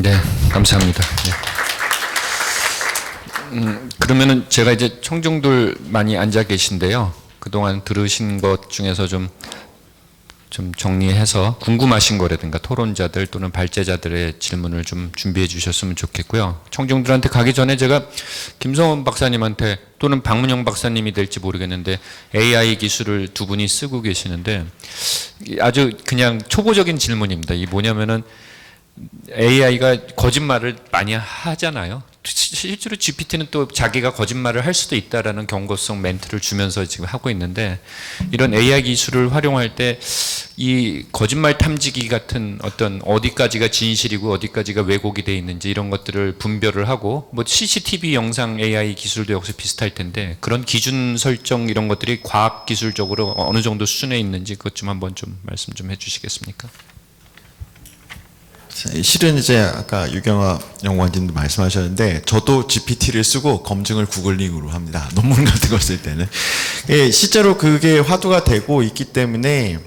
네, 감사합니다. 네. 그러면은 제가 이제 청중들 많이 앉아 계신데요. 그동안 들으신 것 중에서 좀 정리해서 궁금하신 거라든가 토론자들 또는 발제자들의 질문을 좀 준비해 주셨으면 좋겠고요. 청중들한테 가기 전에 제가 김성원 박사님한테 또는 박문영 박사님이 될지 모르겠는데 AI 기술을 두 분이 쓰고 계시는데 아주 그냥 초보적인 질문입니다. 이 뭐냐면은 AI가 거짓말을 많이 하잖아요. 실제로 GPT는 또 자기가 거짓말을 할 수도 있다라는 경고성 멘트를 주면서 지금 하고 있는데 이런 AI 기술을 활용할 때 이 거짓말 탐지기 같은 어떤 어디까지가 진실이고 어디까지가 왜곡이 돼 있는지 이런 것들을 분별을 하고 뭐 CCTV 영상 AI 기술도 역시 비슷할 텐데 그런 기준 설정 이런 것들이 과학 기술적으로 어느 정도 수준에 있는지 그것 좀 한번 좀 말씀 좀 해주시겠습니까? 실은 이제 아까 유경화 연구원님도 말씀하셨는데 저도 GPT를 쓰고 검증을 구글링으로 합니다. 논문 같은 거 쓸 때는. 예, 실제로 그게 화두가 되고 있기 때문에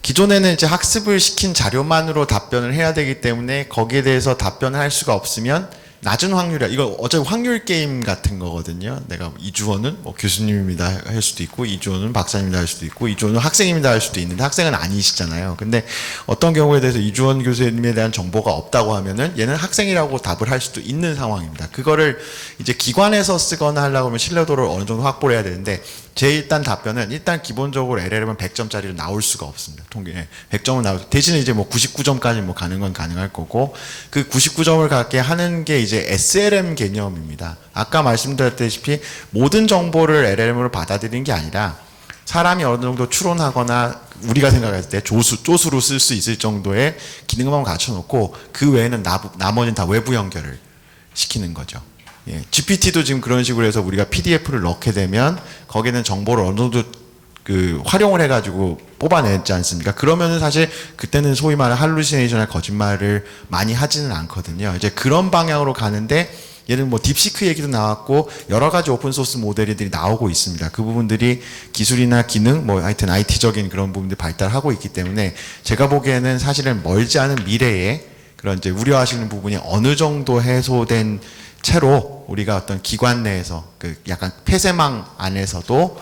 기존에는 이제 학습을 시킨 자료만으로 답변을 해야 되기 때문에 거기에 대해서 답변을 할 수가 없으면 낮은 확률이야. 이거 어차피 확률 게임 같은 거거든요. 내가 이주원은 뭐 교수님입니다 할 수도 있고, 이주원은 박사님이다 할 수도 있고, 이주원은 학생입니다 할 수도 있는데 학생은 아니시잖아요. 근데 어떤 경우에 대해서 이주원 교수님에 대한 정보가 없다고 하면은 얘는 학생이라고 답을 할 수도 있는 상황입니다. 그거를 이제 기관에서 쓰거나 하려고 하면 신뢰도를 어느 정도 확보를 해야 되는데 제 일단 답변은 일단 기본적으로 LLM은 100점짜리로 나올 수가 없습니다. 통계에 100점은 나올 대신에 이제 뭐 99점까지 뭐 가는 건 가능할 거고 그 99점을 갖게 하는 게 이제 SLM 개념입니다. 아까 말씀드렸다시피 모든 정보를 LLM으로 받아들이는 게 아니라 사람이 어느 정도 추론하거나 우리가 생각했을 때 쪼수로 쓸 수 있을 정도의 기능만 갖춰놓고 그 외에는 나머지는 다 외부 연결을 시키는 거죠. 예, GPT도 지금 그런 식으로 해서 우리가 PDF를 넣게 되면 거기는 정보를 어느 정도 활용을 해가지고 뽑아내지 않습니까? 그러면은 사실 그때는 소위 말하는 할루시네이션이나 거짓말을 많이 하지는 않거든요. 이제 그런 방향으로 가는데 얘는 뭐 딥시크 얘기도 나왔고 여러 가지 오픈소스 모델들이 나오고 있습니다. 그 부분들이 기술이나 기능 뭐 하여튼 IT적인 그런 부분들이 발달하고 있기 때문에 제가 보기에는 사실은 멀지 않은 미래에 그런 이제 우려하시는 부분이 어느 정도 해소된 채로 우리가 어떤 기관 내에서 약간 폐쇄망 안에서도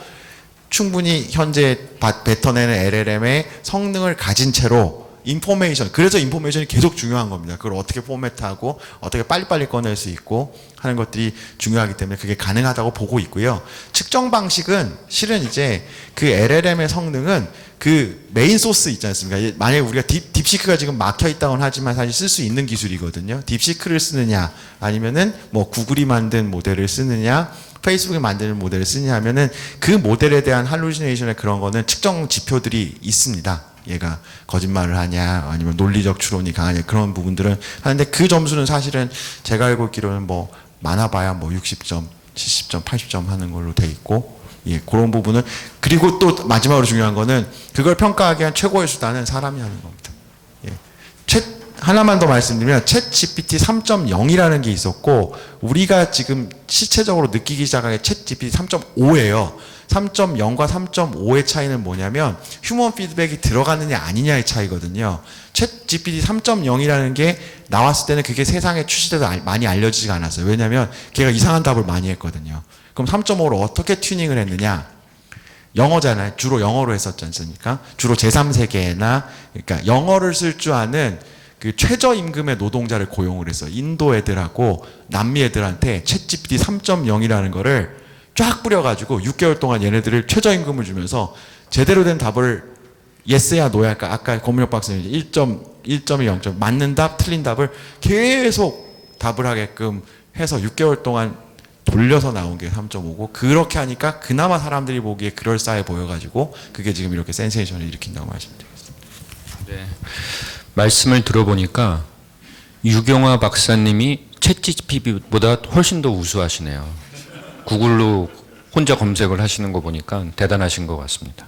충분히 현재 뱉어내는 LLM의 성능을 가진 채로 인포메이션, 그래서 인포메이션이 계속 중요한 겁니다. 그걸 어떻게 포맷하고 어떻게 빨리빨리 꺼낼 수 있고 하는 것들이 중요하기 때문에 그게 가능하다고 보고 있고요. 측정 방식은 실은 이제 그 LLM의 성능은 그 메인 소스 있지 않습니까? 만약에 우리가 딥시크가 지금 막혀 있다고는 하지만 사실 쓸 수 있는 기술이거든요. 딥시크를 쓰느냐 아니면은 뭐 구글이 만든 모델을 쓰느냐 페이스북이 만드는 모델을 쓰느냐 하면은 그 모델에 대한 할루시네이션의 그런 거는 측정 지표들이 있습니다. 얘가 거짓말을 하냐 아니면 논리적 추론이 강하냐 그런 부분들은 하는데 그 점수는 사실은 제가 알고 있기로는 뭐 많아봐야 뭐 60점, 70점, 80점 하는 걸로 돼 있고 예, 그런 부분은 그리고 또 마지막으로 중요한 거는 그걸 평가하기 위한 최고의 수단은 사람이 하는 겁니다. 예. 하나만 더 말씀드리면 챗 GPT 3.0이라는 게 있었고 우리가 지금 실체적으로 느끼기 시작한 게 챗 GPT 3.5예요. 3.0과 3.5의 차이는 뭐냐면 휴먼 피드백이 들어가느냐 아니냐의 차이거든요. 챗 GPT 3.0이라는 게 나왔을 때는 그게 세상에 출시돼도 많이 알려지지가 않았어요. 왜냐하면 걔가 이상한 답을 많이 했거든요. 그럼 3.5로 어떻게 튜닝을 했느냐? 영어잖아요. 주로 영어로 했었지 않습니까? 주로 제3세계나 그러니까 영어를 쓸 줄 아는 그 최저임금의 노동자를 고용을 해서 인도 애들하고 남미 애들한테 챗 GPT 3.0이라는 거를 쫙 뿌려가지고 6개월 동안 얘네들을 최저임금을 주면서 제대로 된 답을 예스야 노야 할까 아까 고민혁 박사님 1.1, 0점 맞는 답 틀린 답을 계속 답을 하게끔 해서 6개월 동안 돌려서 나온 게 3.5고 그렇게 하니까 그나마 사람들이 보기에 그럴싸해 보여가지고 그게 지금 이렇게 센세이션을 일으킨다고 말씀드리겠습니다. 네. 말씀을 들어보니까 유경화 박사님이 챗GPT보다 훨씬 더 우수하시네요. 구글로 혼자 검색을 하시는 거 보니까 대단하신 것 같습니다.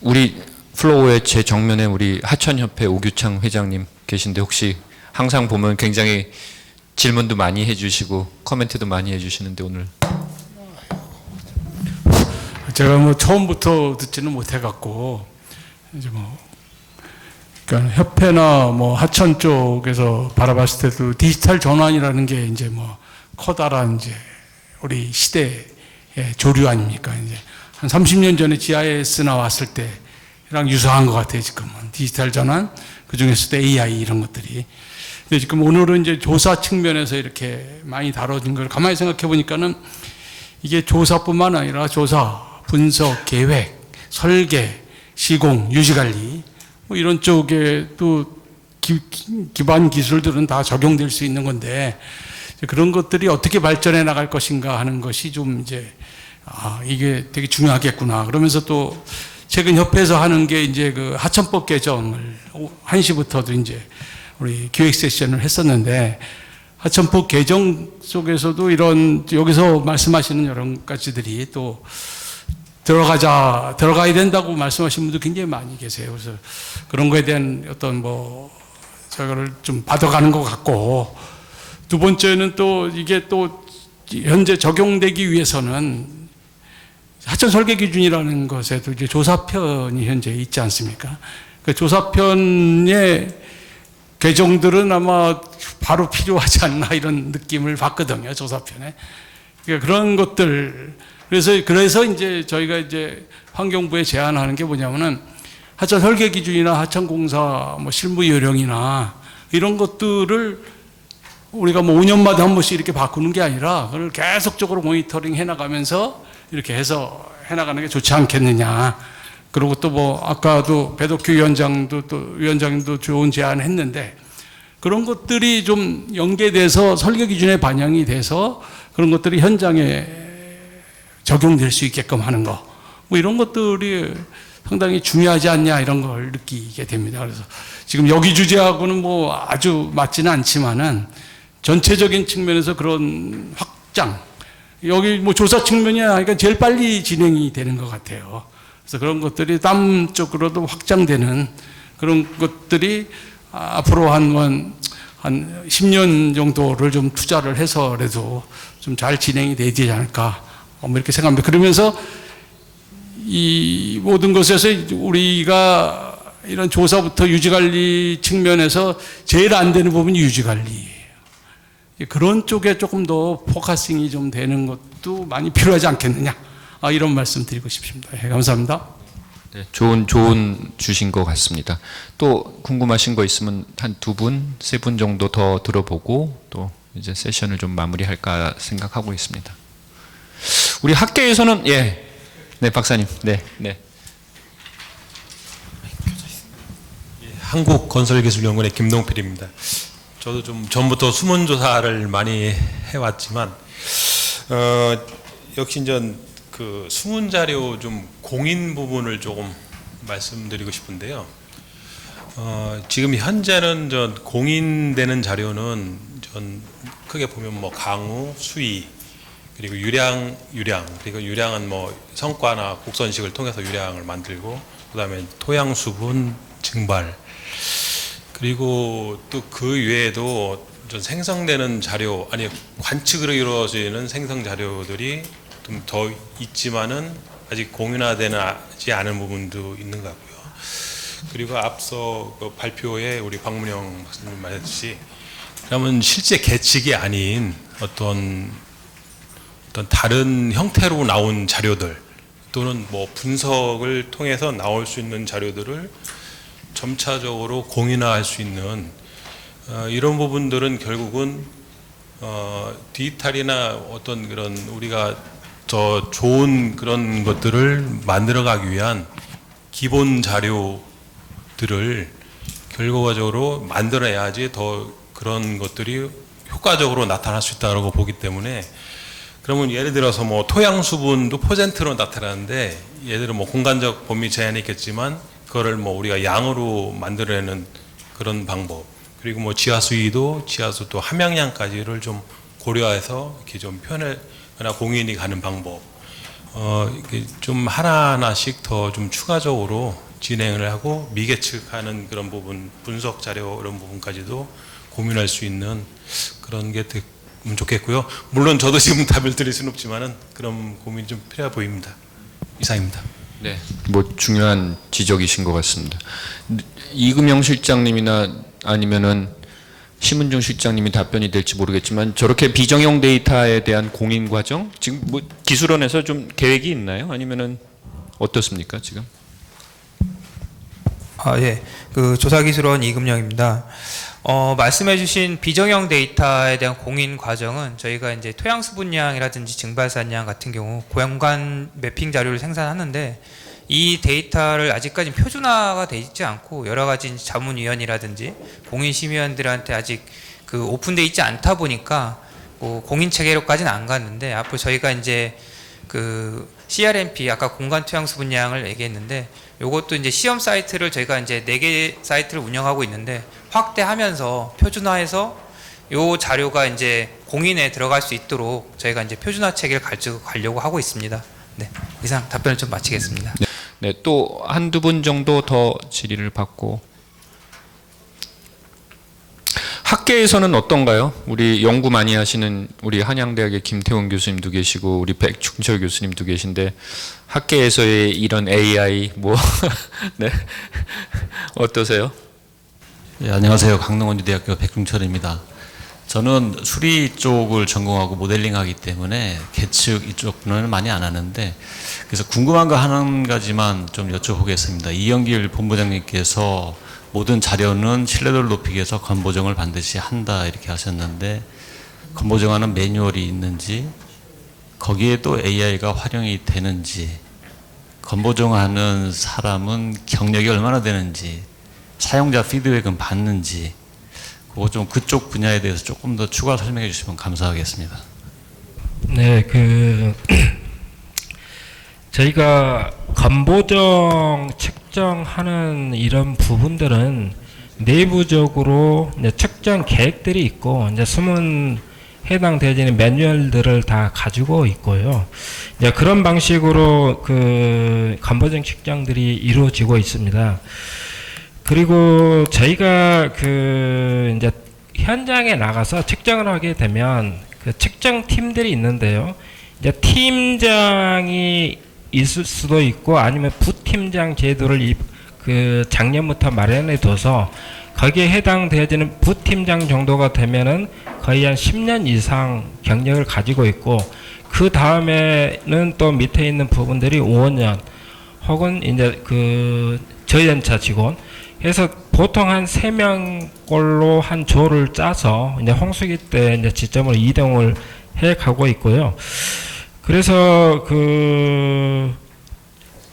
우리 플로어의 제 정면에 우리 하천협회 오규창 회장님 계신데 혹시 항상 보면 굉장히 질문도 많이 해주시고 코멘트도 많이 해주시는데 오늘 제가 뭐 처음부터 듣지는 못해갖고 이제 뭐 그러니까 협회나 뭐 하천 쪽에서 바라봤을 때도 디지털 전환이라는 게 이제 뭐 커다란 이제 우리 시대의 조류 아닙니까? 이제 한 30년 전에 GIS 나왔을 때랑 유사한 것 같아요, 지금은. 디지털 전환, 그 중에서도 AI 이런 것들이. 근데 지금 오늘은 이제 조사 측면에서 이렇게 많이 다뤄진 걸 가만히 생각해 보니까는 이게 조사뿐만 아니라 조사, 분석, 계획, 설계, 시공, 유지관리 뭐 이런 쪽에 또 기반 기술들은 다 적용될 수 있는 건데 그런 것들이 어떻게 발전해 나갈 것인가 하는 것이 좀 이제 이게 되게 중요하겠구나. 그러면서 또 최근 협회에서 하는 게 이제 그 하천법 개정을 1시부터도 이제 우리 기획 세션을 했었는데 하천법 개정 속에서도 이런 여기서 말씀하시는 여러 가지들이 또 들어가야 된다고 말씀하시는 분도 굉장히 많이 계세요. 그래서 그런 거에 대한 어떤 뭐 저거를 좀 받아가는 것 같고 두 번째는 또 이게 또 현재 적용되기 위해서는 하천 설계 기준이라는 것에도 이제 조사편이 현재 있지 않습니까? 그 조사편의 개정들은 아마 바로 필요하지 않나 이런 느낌을 받거든요, 조사편에. 그러니까 그런 것들. 그래서 이제 저희가 이제 환경부에 제안하는 게 뭐냐면은 하천 설계 기준이나 하천공사 뭐 실무 요령이나 이런 것들을 우리가 뭐 5년마다 한 번씩 이렇게 바꾸는 게 아니라 그걸 계속적으로 모니터링 해나가면서 이렇게 해서 해나가는 게 좋지 않겠느냐. 그리고 또 뭐 아까도 배덕규 위원장님도 좋은 제안을 했는데 그런 것들이 좀 연계돼서 설계 기준에 반영이 돼서 그런 것들이 현장에 적용될 수 있게끔 하는 거. 뭐 이런 것들이 상당히 중요하지 않냐 이런 걸 느끼게 됩니다. 그래서 지금 여기 주제하고는 뭐 아주 맞지는 않지만은 전체적인 측면에서 그런 확장, 여기 뭐 조사 측면이 아니니까 제일 빨리 진행이 되는 것 같아요. 그래서 그런 것들이 다음 쪽으로도 확장되는 그런 것들이 앞으로 한 10년 정도를 좀 투자를 해서라도 좀 잘 진행이 되지 않을까. 뭐 이렇게 생각합니다. 그러면서 이 모든 것에서 우리가 이런 조사부터 유지관리 측면에서 제일 안 되는 부분이 유지관리예요. 그런 쪽에 조금 더 포커싱이 좀 되는 것도 많이 필요하지 않겠느냐. 이런 말씀 드리고 싶습니다. 감사합니다. 네, 좋은 주신 것 같습니다. 또 궁금하신 거 있으면 한 2분, 3분 정도 더 들어보고 또 이제 세션을 좀 마무리할까 생각하고 있습니다. 우리 학계에서는 네 박사님, 네. 한국건설기술연구원의 김동필입니다. 저도 좀 전부터 수문조사를 많이 해왔지만 역시 이제 그 수문 자료 좀 공인 부분을 조금 말씀드리고 싶은데요. 지금 현재는 전 공인되는 자료는 전 크게 보면 뭐 강우, 수위 그리고 유량 그리고 유량은 뭐 성과나 곡선식을 통해서 유량을 만들고 그다음에 토양 수분 증발 그리고 또 그 외에도 좀 생성되는 자료 아니 관측으로 이루어지는 생성 자료들이 좀 더 있지만은 아직 공인화되지 않은 부분도 있는 것 같고요. 그리고 앞서 그 발표에 우리 박문영 박사님 말했듯이 그러면 실제 계측이 아닌 어떤 다른 형태로 나온 자료들 또는 뭐 분석을 통해서 나올 수 있는 자료들을 점차적으로 공인화할 수 있는 이런 부분들은 결국은 디지털이나 어떤 그런 우리가 더 좋은 그런 것들을 만들어가기 위한 기본 자료들을 결과적으로 만들어야지 더 그런 것들이 효과적으로 나타날 수 있다고 보기 때문에 그러면 예를 들어서 뭐 토양 수분도 퍼센트로 나타나는데 예를 들어 뭐 공간적 범위 제한이 있겠지만 그거를 뭐 우리가 양으로 만들어내는 그런 방법 그리고 뭐 지하수위도 지하수 또 함양량까지를 좀 고려해서 이렇게 좀 표현하거나 공인이 가는 방법 이렇게 좀 하나하나씩 더 좀 추가적으로 진행을 하고 미계측하는 그런 부분 분석 자료 이런 부분까지도 고민할 수 있는 그런 게 되면 좋겠고요. 물론 저도 지금 답을 드릴 수는 없지만은 그런 고민이 좀 필요해 보입니다. 이상입니다. 네, 뭐 중요한 지적이신 것 같습니다. 이금영 실장님이나 아니면은 심은중 실장님이 답변이 될지 모르겠지만 저렇게 비정형 데이터에 대한 공인 과정 지금 뭐 기술원에서 좀 계획이 있나요? 아니면은 어떻습니까 지금? 예. 그 조사기술원 이금영입니다. 말씀해주신 비정형 데이터에 대한 공인 과정은 저희가 이제 토양수 분량이라든지 증발산량 같은 경우 고양관 매핑 자료를 생산하는데 이 데이터를 아직까지 표준화가 되어 있지 않고 여러 가지 자문위원이라든지 공인심의원들한테 아직 그 오픈되어 있지 않다 보니까 뭐 공인 체계로까지는 안 갔는데 앞으로 저희가 이제 그 CRMP 아까 공간 토양수 분량을 얘기했는데 요것도 이제 시험 사이트를 저희가 이제 4개 사이트를 운영하고 있는데 확대하면서 표준화해서 요 자료가 이제 공인에 들어갈 수 있도록 저희가 이제 표준화 체계를 가지고 가려고 하고 있습니다. 네, 이상 답변을 좀 마치겠습니다. 네, 또 한두 분 정도 더 질의를 받고 학계에서는 어떤가요? 우리 연구 많이 하시는 우리 한양대학의 김태원 교수님도 계시고 우리 백충철 교수님도 계신데 학계에서의 이런 AI 뭐 네. 어떠세요? 네, 안녕하세요. 강릉원주대학교 백중철입니다. 저는 수리 쪽을 전공하고 모델링하기 때문에 계측 이쪽은 많이 안 하는데 그래서 궁금한 거 한 가지만 좀 여쭤보겠습니다. 이영길 본부장님께서 모든 자료는 신뢰도를 높이기 위해서 건보정을 반드시 한다 이렇게 하셨는데 건보정하는 매뉴얼이 있는지 거기에 또 AI가 활용이 되는지 건보정하는 사람은 경력이 얼마나 되는지 사용자 피드백은 받는지 그거 좀 그쪽 분야에 대해서 조금 더 추가 설명해 주시면 감사하겠습니다. 네, 저희가 건보정 측정하는 이런 부분들은 내부적으로 이제 측정 계획들이 있고 이제 숨은 해당되어지는 매뉴얼들을 다 가지고 있고요. 이제 그런 방식으로 그 건보정 측정들이 이루어지고 있습니다. 그리고 저희가 그 이제 현장에 나가서 측정을 하게 되면 그 측정 팀들이 있는데요. 이제 팀장이 있을 수도 있고 아니면 부팀장 제도를 그 작년부터 마련해 둬서 거기에 해당되어지는 부팀장 정도가 되면은 거의 한 10년 이상 경력을 가지고 있고 그 다음에는 또 밑에 있는 부분들이 5년 혹은 이제 그 저연차 직원 그래서 보통 한 3명꼴로 한 조를 짜서 이제 홍수기 때 이제 지점을 이동을 해 가고 있고요. 그래서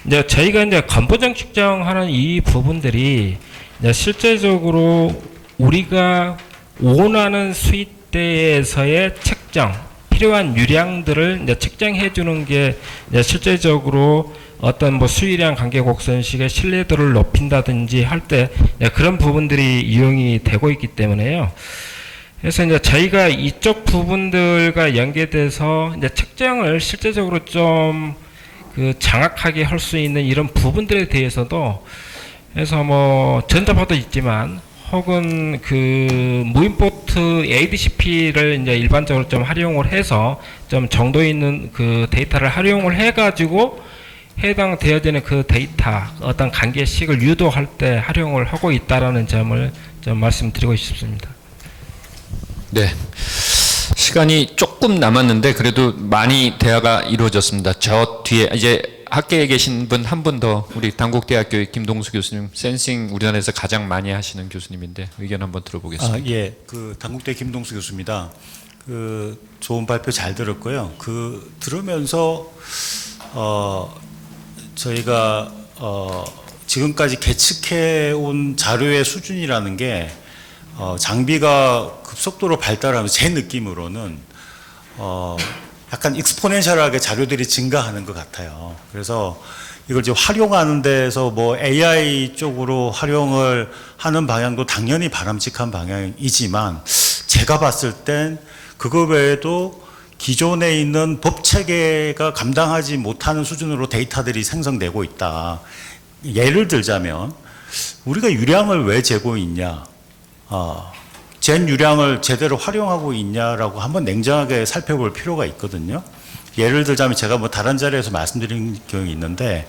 이제 저희가 이제 건보정 측정하는 이 부분들이 이제 실제적으로 우리가 원하는 수익대에서의 측정 필요한 유량들을 이제 측정해 주는 게 이제 실제적으로 어떤 뭐 수위량 관계 곡선식의 신뢰도를 높인다든지 할 때 그런 부분들이 이용이 되고 있기 때문에요. 그래서 이제 저희가 이쪽 부분들과 연계돼서 이제 측정을 실제적으로 좀 그 장악하게 할 수 있는 이런 부분들에 대해서도 그래서 뭐 전자파도 있지만 혹은 그 무인포트 ADCP를 이제 일반적으로 좀 활용을 해서 좀 정도 있는 그 데이터를 활용을 해가지고 해당되어지는 그 데이터 어떤 관계식을 유도할 때 활용을 하고 있다라는 점을 좀 말씀드리고 싶습니다. 네. 시간이 조금 남았는데 그래도 많이 대화가 이루어졌습니다. 저 뒤에 이제 학계에 계신 분 한 분 더 우리 단국대학교의 김동수 교수님 센싱 우리나라에서 가장 많이 하시는 교수님인데 의견 한번 들어보겠습니다. 예, 그 단국대 김동수 교수입니다. 그 좋은 발표 잘 들었고요. 그 들으면서 저희가 지금까지 계측해 온 자료의 수준이라는 게 장비가 급속도로 발달하면서 제 느낌으로는 약간 익스포넨셜하게 자료들이 증가하는 것 같아요. 그래서 이걸 이제 활용하는 데서 뭐 AI 쪽으로 활용을 하는 방향도 당연히 바람직한 방향이지만 제가 봤을 땐 그거 외에도 기존에 있는 법 체계가 감당하지 못하는 수준으로 데이터들이 생성되고 있다. 예를 들자면 우리가 유량을 왜 재고 있냐? 젠 유량을 제대로 활용하고 있냐라고 한번 냉정하게 살펴볼 필요가 있거든요. 예를 들자면 제가 뭐 다른 자리에서 말씀드린 경우가 있는데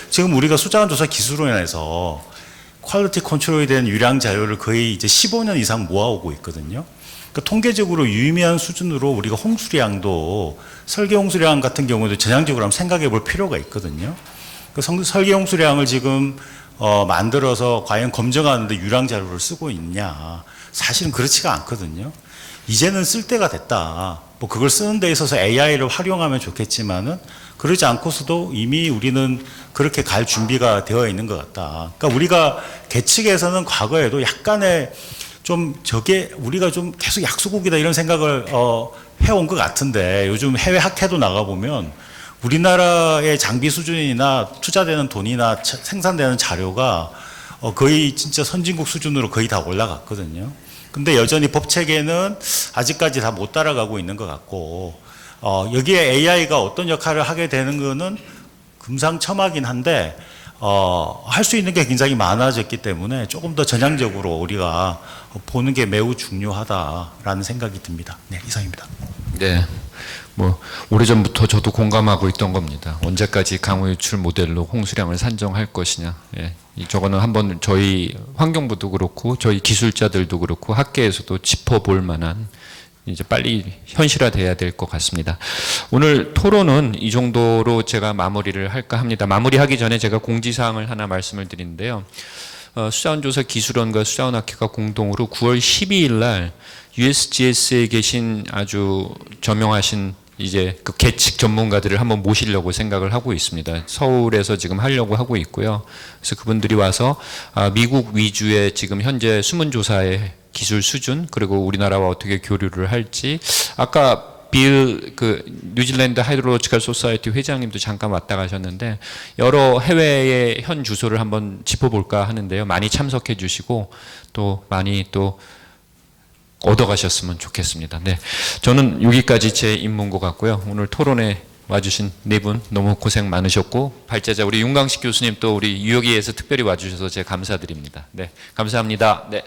지금 우리가 수자원조사 기술원에서 퀄리티 컨트롤에 대한 유량 자료를 거의 이제 15년 이상 모아오고 있거든요. 그러니까 통계적으로 유의미한 수준으로 우리가 홍수량도 설계 홍수량 같은 경우도 전향적으로 한번 생각해 볼 필요가 있거든요. 그 설계 홍수량을 지금 만들어서 과연 검증하는데 유량 자료를 쓰고 있냐? 사실은 그렇지가 않거든요. 이제는 쓸 때가 됐다. 뭐 그걸 쓰는 데 있어서 AI를 활용하면 좋겠지만은 그러지 않고서도 이미 우리는 그렇게 갈 준비가 되어 있는 것 같다. 그러니까 우리가 계측에서는 과거에도 약간의 좀 저게 우리가 좀 계속 약소국이다 이런 생각을 해온 것 같은데 요즘 해외 학회도 나가보면 우리나라의 장비 수준이나 투자되는 돈이나 생산되는 자료가 거의 진짜 선진국 수준으로 거의 다 올라갔거든요. 근데 여전히 법 체계는 아직까지 다 못 따라가고 있는 것 같고 여기에 AI가 어떤 역할을 하게 되는 거는 금상첨화긴 한데 할 수 있는 게 굉장히 많아졌기 때문에 조금 더 전향적으로 우리가 보는 게 매우 중요하다라는 생각이 듭니다. 네, 이상입니다. 네. 뭐 오래전부터 저도 공감하고 있던 겁니다. 언제까지 강우 유출 모델로 홍수량을 산정할 것이냐. 예. 저거는 한번 저희 환경부도 그렇고 저희 기술자들도 그렇고 학계에서도 짚어볼 만한 이제 빨리 현실화돼야 될 것 같습니다. 오늘 토론은 이 정도로 제가 마무리를 할까 합니다. 마무리하기 전에 제가 공지사항을 하나 말씀을 드리는데요. 수자원조사 기술원과 수자원학회가 공동으로 9월 12일 날 USGS에 계신 아주 저명하신 이제 그 계측 전문가들을 한번 모시려고 생각을 하고 있습니다. 서울에서 지금 하려고 하고 있고요. 그래서 그분들이 와서 미국 위주의 지금 현재 수문조사의 기술 수준 그리고 우리나라와 어떻게 교류를 할지 아까 빌 그 뉴질랜드 하이드로로지컬 소사이티 회장님도 잠깐 왔다 가셨는데 여러 해외의 현 주소를 한번 짚어볼까 하는데요. 많이 참석해 주시고 또 많이 또 얻어가셨으면 좋겠습니다. 네, 저는 여기까지 제 임무인 것 같고요. 오늘 토론에 와주신 네 분 너무 고생 많으셨고 발제자 우리 윤강식 교수님 또 우리 유여기에서 특별히 와주셔서 제가 감사드립니다. 네, 감사합니다. 네.